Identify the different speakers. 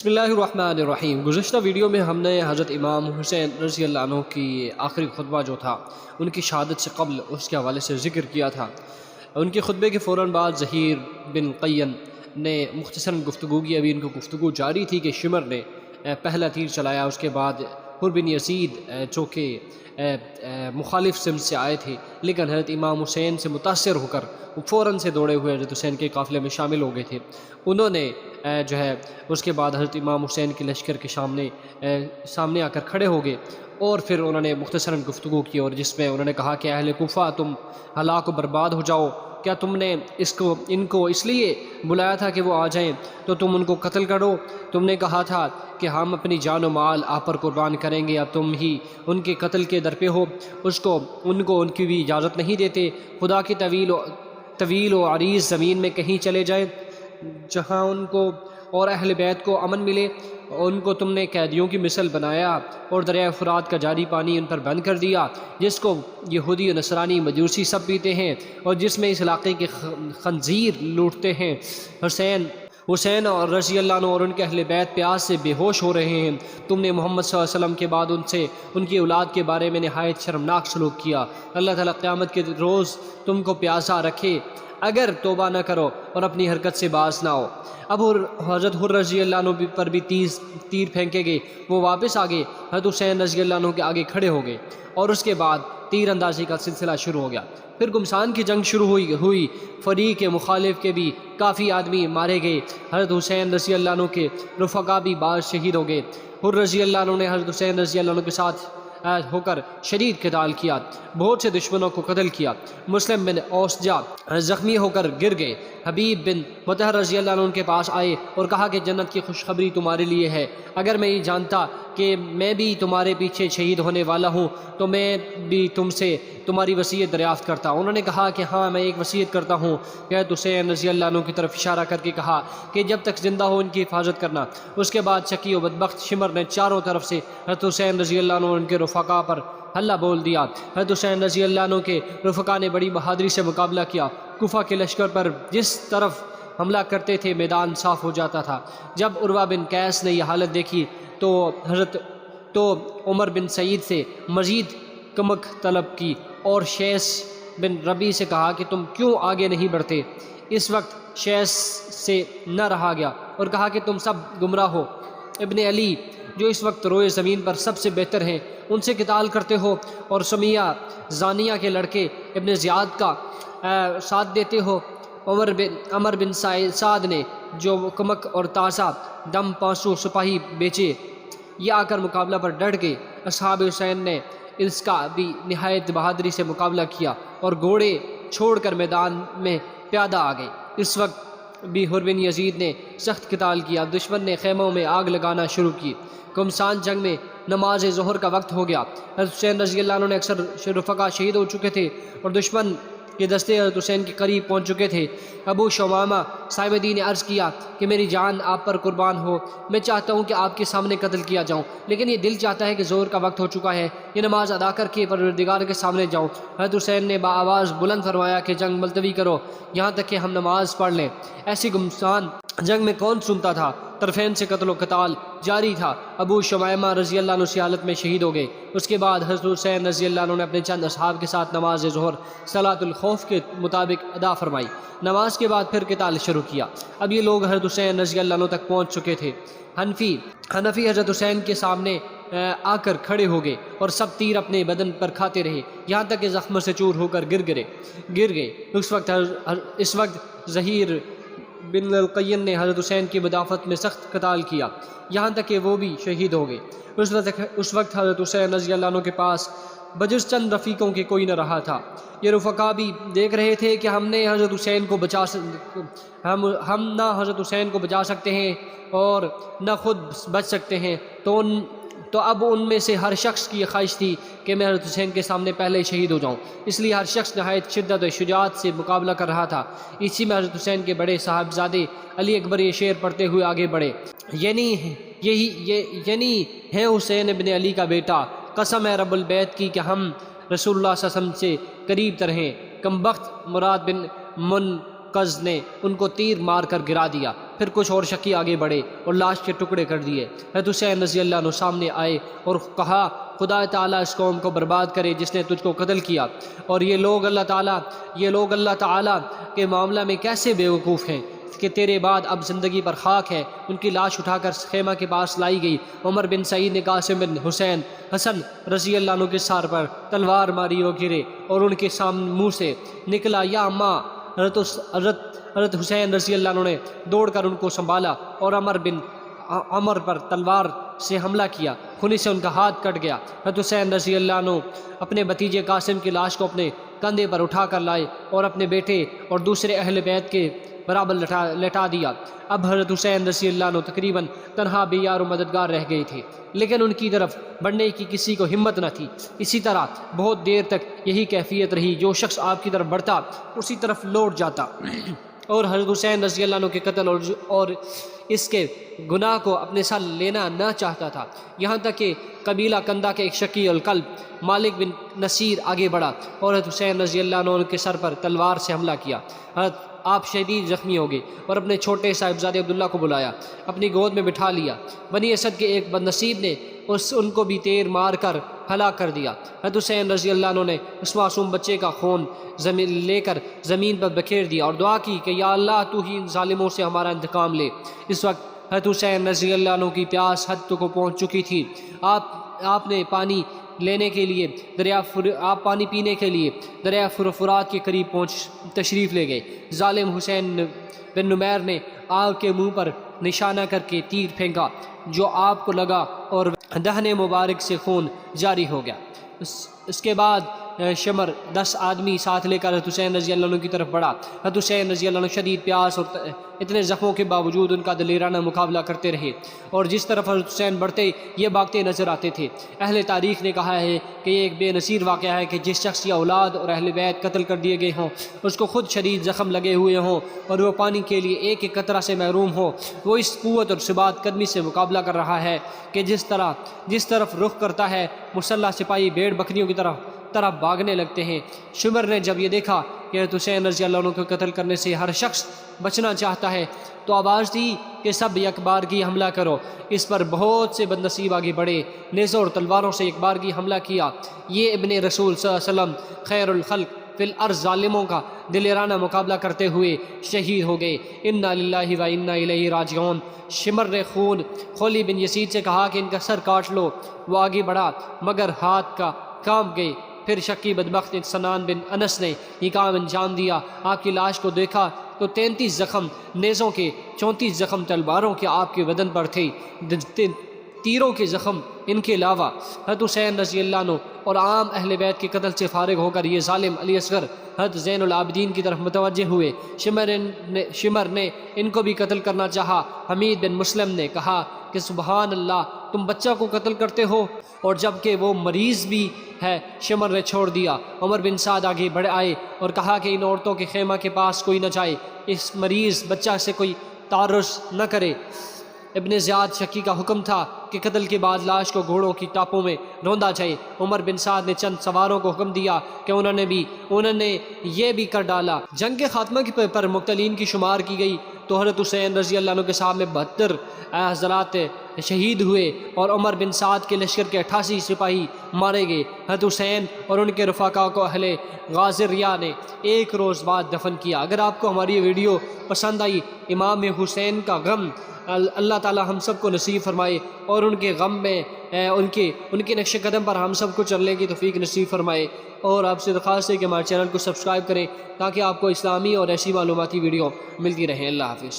Speaker 1: بسم اللہ الرحمن الرحیم۔ گزشتہ ویڈیو میں ہم نے حضرت امام حسین رضی اللہ عنہ کی آخری خطبہ جو تھا ان کی شہادت سے قبل اس کے حوالے سے ذکر کیا تھا۔ ان کے خطبے کے فوراً بعد ظہیر بن قین نے مختصراً گفتگو کی۔ ابھی ان کو گفتگو جاری تھی کہ شمر نے پہلا تیر چلایا، اس کے بعد حر بن یزید جو کہ مخالف سمت سے آئے تھے لیکن حضرت امام حسین سے متاثر ہو کر وہ فوراً سے دوڑے ہوئے حضرت حسین کے قافلے میں شامل ہو گئے تھے۔ انہوں نے جو ہے اس کے بعد حضرت امام حسین کے لشکر کے سامنے آ کر کھڑے ہو گئے اور پھر انہوں نے مختصراً گفتگو کی، اور جس میں انہوں نے کہا کہ اہل کوفہ تم ہلاک و برباد ہو جاؤ، کیا تم نے ان کو اس لیے بلایا تھا کہ وہ آ جائیں تو تم ان کو قتل کرو؟ تم نے کہا تھا کہ ہم اپنی جان و مال آپ پر قربان کریں گے، اب تم ہی ان کے قتل کے در پہ ہو۔ ان کو ان کی بھی اجازت نہیں دیتے۔ خدا کی طویل و عریض زمین میں کہیں چلے جائیں جہاں ان کو اور اہل بیت کو امن ملے، ان کو تم نے قیدیوں کی مثل بنایا اور دریائے فرات کا جاری پانی ان پر بند کر دیا، جس کو یہودی و نصرانی مجوسی سب پیتے ہیں اور جس میں اس علاقے کے خنزیر لوٹتے ہیں۔ حسین اور رضی اللہ عنہ اور ان کے اہل بیت پیاس سے بے ہوش ہو رہے ہیں۔ تم نے محمد صلی اللہ علیہ وسلم کے بعد ان کی اولاد کے بارے میں نہایت شرمناک سلوک کیا۔ اللہ تعالیٰ قیامت کے روز تم کو پیاسا رکھے اگر توبہ نہ کرو اور اپنی حرکت سے باز نہ ہو۔ اب حضرت حر رضی اللہ عنہ پر بھی تیر پھینکے گئے، وہ واپس آگے حضرت حسین رضی اللہ عنہ کے آگے کھڑے ہو گئے اور اس کے بعد تیر اندازی کا سلسلہ شروع ہو گیا۔ پھر گمسان کی جنگ شروع ہوئی، فریق مخالف کے بھی کافی آدمی مارے گئے۔ حضرت حسین رضی اللہ عنہ کے رفقا بھی بعض شہید ہو گئے۔ حر رضی اللہ عنہ نے حضرت حسین رضی اللہ عنہ کے ساتھ ہو کر شدید قتال کیا، بہت سے دشمنوں کو قتل کیا۔ مسلم بن اوسجا زخمی ہو کر گر گئے۔ حبیب بن مطہر رضی اللہ عنہ ان کے پاس آئے اور کہا کہ جنت کی خوشخبری تمہارے لیے ہے، اگر میں یہ جانتا کہ میں بھی تمہارے پیچھے شہید ہونے والا ہوں تو میں بھی تم سے تمہاری وصیت دریافت کرتا۔ انہوں نے کہا کہ ہاں، میں ایک وصیت کرتا ہوں کہ حضرت حسین رضی اللہ عنہ کی طرف اشارہ کر کے کہا کہ جب تک زندہ ہو ان کی حفاظت کرنا۔ اس کے بعد شقی و بدبخت شمر نے چاروں طرف سے حضرت حسین رضی اللہ عنہ اور ان کے رفقا پر حلہ بول دیا۔ حضرت حسین رضی اللہ عنہ کے رفقا نے بڑی بہادری سے مقابلہ کیا۔ کوفہ کے لشکر پر جس طرف حملہ کرتے تھے میدان صاف ہو جاتا تھا۔ جب عروہ بن قیس نے یہ حالت دیکھی تو عمر بن سعید سے مزید کمک طلب کی اور شیس بن ربی سے کہا کہ تم کیوں آگے نہیں بڑھتے؟ اس وقت شیس سے نہ رہا گیا اور کہا کہ تم سب گمراہ ہو۔ ابن علی جو اس وقت روئے زمین پر سب سے بہتر ہیں، ان سے قتال کرتے ہو اور سمیہ زانیہ کے لڑکے ابن زیاد کا ساتھ دیتے ہو۔ عمر بن سعد نے جو کمک اور تازہ دم 500 سپاہی بیچے، یہ آ کر مقابلہ پر ڈٹ گئے۔ اصحاب حسین نے اس کا بھی نہایت بہادری سے مقابلہ کیا اور گھوڑے چھوڑ کر میدان میں پیادہ آ گئے۔ اس وقت بھی حر بن یزید نے سخت قتال کیا، دشمن نے خیموں میں آگ لگانا شروع کی۔ گمسان جنگ میں نماز ظہر کا وقت ہو گیا۔ حضرت حسین رضی اللہ عنہ نے اکثر رفقا شہید ہو چکے تھے اور دشمن کے دستے حضرت حسین کے قریب پہنچ چکے تھے۔ ابو شمامہ صاحب دین نے عرض کیا کہ میری جان آپ پر قربان ہو، میں چاہتا ہوں کہ آپ کے سامنے قتل کیا جاؤں، لیکن یہ دل چاہتا ہے کہ ظہر کا وقت ہو چکا ہے، یہ نماز ادا کر کے پروردگار کے سامنے جاؤں۔ حضرت حسین نے بآواز بلند فرمایا کہ جنگ ملتوی کرو یہاں تک کہ ہم نماز پڑھ لیں۔ ایسی گمسان جنگ میں کون سنتا تھا؟ طرفین سے قتل و قتال جاری تھا۔ ابو شمامہ رضی اللہ عنہ اسی حالت میں شہید ہو گئے۔ اس کے بعد حضرت حسین رضی اللہ عنہ نے اپنے چند اصحاب کے ساتھ نماز ظہر صلاۃ الخوف کے مطابق ادا فرمائی۔ نماز کے بعد پھر قتال شروع کیا۔ اب یہ لوگ حضرت حسین رضی اللہ عنہ تک پہنچ چکے تھے۔ حنفی حضرت حسین کے سامنے آ کر کھڑے ہو گئے اور سب تیر اپنے بدن پر کھاتے رہے یہاں تک کہ زخم سے چور ہو کر گر گئے۔ اس وقت ظہیر بن القین نے حضرت حسین کی مدافعت میں سخت قتال کیا یہاں تک کہ وہ بھی شہید ہو گئے۔ اس وقت حضرت حسین رضی اللہ عنہ کے پاس بجز چند رفیقوں کے کوئی نہ رہا تھا۔ یہ رفقا بھی دیکھ رہے تھے کہ ہم نہ حضرت حسین کو بچا سکتے ہیں اور نہ خود بچ سکتے ہیں، تو اب ان میں سے ہر شخص کی یہ خواہش تھی کہ میں حضرت حسین کے سامنے پہلے شہید ہو جاؤں، اس لیے ہر شخص نہایت شدت و شجاعت سے مقابلہ کر رہا تھا۔ اسی میں حضرت حسین کے بڑے صاحبزادے علی اکبر یہ شعر پڑھتے ہوئے آگے بڑھے، یعنی ہے حسین ابن علی کا بیٹا، قسم ہے رب البیت کی کہ ہم رسول اللہ صلی اللہ علیہ وسلم سے قریب تر ہیں۔ کم بخت مراد بن منقذ نے ان کو تیر مار کر گرا دیا، پھر کچھ اور شکی آگے بڑھے اور لاش کے ٹکڑے کر دیے۔ حضرت حسین رضی اللہ عنہ سامنے آئے اور کہا خدا تعالیٰ اس قوم کو برباد کرے جس نے تجھ کو قتل کیا، اور یہ لوگ اللہ تعالیٰ کے معاملہ میں کیسے بیوقوف ہیں کہ تیرے بعد اب زندگی پر خاک ہے۔ ان کی لاش اٹھا کر خیمہ کے پاس لائی گئی۔ عمر بن سعید نے قاسم بن حسن رضی اللہ عنہ کے سر پر تلوار ماری، وہ گرے اور ان کے سامنے منہ سے نکلا یا ماں۔ حضرت حسین رضی اللہ عنہ نے دوڑ کر ان کو سنبھالا اور عمر پر تلوار سے حملہ کیا، خونی سے ان کا ہاتھ کٹ گیا۔ حضرت حسین رضی اللہ عنہ اپنے بھتیجے قاسم کی لاش کو اپنے کندھے پر اٹھا کر لائے اور اپنے بیٹے اور دوسرے اہل بیت کے برابر لٹا دیا۔ اب حضرت حسین رضی اللہ عنہ تقریباً تنہا بے یار و مددگار رہ گئے تھے، لیکن ان کی طرف بڑھنے کی کسی کو ہمت نہ تھی۔ اسی طرح بہت دیر تک یہی کیفیت رہی، جو شخص آپ کی طرف بڑھتا اسی طرف لوٹ جاتا، اور حضرت حسین رضی اللہ عنہ کے قتل اور اس کے گناہ کو اپنے ساتھ لینا نہ چاہتا تھا، یہاں تک کہ قبیلہ کندہ کے ایک شقی القلب مالک بن نصیر آگے بڑھا اور حضرت حسین رضی اللہ عنہ کے سر پر تلوار سے حملہ کیا۔ آپ شدید زخمی ہو گئے اور اپنے چھوٹے صاحبزادے عبداللہ کو بلایا، اپنی گود میں بٹھا لیا۔ بنی اسد کے ایک بد نصیب نے ان کو بھی تیر مار کر ہلاک کر دیا۔ حضرت حسین رضی اللہ عنہ نے اس معصوم بچے کا خون لے کر زمین پر بکھیر دیا اور دعا کی کہ یا اللہ تو ہی ان ظالموں سے ہمارا انتقام لے۔ اس وقت حضرت حسین رضی اللہ عنہ کی پیاس حد کو پہنچ چکی تھی۔ آپ نے پانی پینے کے لیے دریا فرات کے قریب تشریف لے گئے۔ ظالم حسین بن نمیر نے آپ کے منہ پر نشانہ کر کے تیر پھینکا، جو آپ کو لگا اور دہن مبارک سے خون جاری ہو گیا۔ اس کے بعد شمر 10 آدمی ساتھ لے کر حضرت حسین رضی اللہ عنہ کی طرف بڑھا۔ حضرت حسین رضی اللہ عنہ شدید پیاس اور اتنے زخموں کے باوجود ان کا دلیرانہ مقابلہ کرتے رہے، اور جس طرف حضرت حسین بڑھتے یہ بھاگتے نظر آتے تھے۔ اہل تاریخ نے کہا ہے کہ یہ ایک بے نظیر واقعہ ہے کہ جس شخص یا اولاد اور اہل بیت قتل کر دیے گئے ہوں، اس کو خود شدید زخم لگے ہوئے ہوں اور وہ پانی کے لیے ایک ایک قطرہ سے محروم ہو، وہ اس قوت اور ثبات قدمی سے مقابلہ کر رہا ہے کہ جس طرف رخ کرتا ہے مسلح سپاہی بھیڑ بکریوں کی طرح بھاگنے لگتے ہیں۔ شمر نے جب یہ دیکھا کہ حضرت حسین رضی اللہ عنہ کو قتل کرنے سے ہر شخص بچنا چاہتا ہے تو آواز دی کہ سب یک بارگی حملہ کرو۔ اس پر بہت سے بد نصیب آگے بڑھے، نیزوں اور تلواروں سے یک بارگی حملہ کیا۔ یہ ابن رسول صلی اللہ علیہ وسلم خیر الخلق فی الارض ظالموں کا دلیرانہ مقابلہ کرتے ہوئے شہید ہو گئے۔ انا للہ و انا الیہ راجعون۔ شمر نے خولی بن یزید سے کہا کہ ان کا سر کاٹ لو۔ وہ آگے بڑھا مگر ہاتھ کا کام گئے۔ پھر شکی بدبخت سنان بن انس نے یہ کام انجام دیا۔ آپ کی لاش کو دیکھا تو 33 زخم نیزوں کے، 34 زخم تلواروں کے آپ کے بدن پر تھے، تیروں کے زخم ان کے علاوہ۔ حضرت حسین رضی اللہ عنہ اور عام اہل بیت کے قتل سے فارغ ہو کر یہ ظالم علی اصغر حضرت زین العابدین کی طرف متوجہ ہوئے۔ شمر نے ان کو بھی قتل کرنا چاہا۔ حمید بن مسلم نے کہا کہ سبحان اللہ، تم بچہ کو قتل کرتے ہو، اور جب کہ وہ مریض بھی ہے۔ شمر نے چھوڑ دیا۔ عمر بن سعد آگے بڑھ آئے اور کہا کہ ان عورتوں کے خیمہ کے پاس کوئی نہ جائے، اس مریض بچہ سے کوئی تعرض نہ کرے۔ ابن زیاد شکی کا حکم تھا کہ قتل کے بعد لاش کو گھوڑوں کی ٹاپوں میں روندا جائے۔ عمر بن سعد نے چند سواروں کو حکم دیا کہ انہوں نے یہ بھی کر ڈالا۔ جنگ کے خاتمہ پر مبتلین کی شمار کی گئی تو حضرت حسین رضی اللہ عنہ کے سامنے 72 حضرات شہید ہوئے اور عمر بن سعد کے لشکر کے 88 سپاہی مارے گئے۔ حضرت حسین اور ان کے رفقا کو اہل غازریہ نے ایک روز بعد دفن کیا۔ اگر آپ کو ہماری یہ ویڈیو پسند آئی، امام حسین کا غم اللہ تعالی ہم سب کو نصیب فرمائے اور ان کے غم میں ان کے نقش قدم پر ہم سب کو چلنے کی توفیق نصیب فرمائے۔ اور آپ سے درخواست ہے کہ ہمارے چینل کو سبسکرائب کریں تاکہ آپ کو اسلامی اور ایسی معلوماتی ویڈیو ملتی رہیں۔ اللہ حافظ۔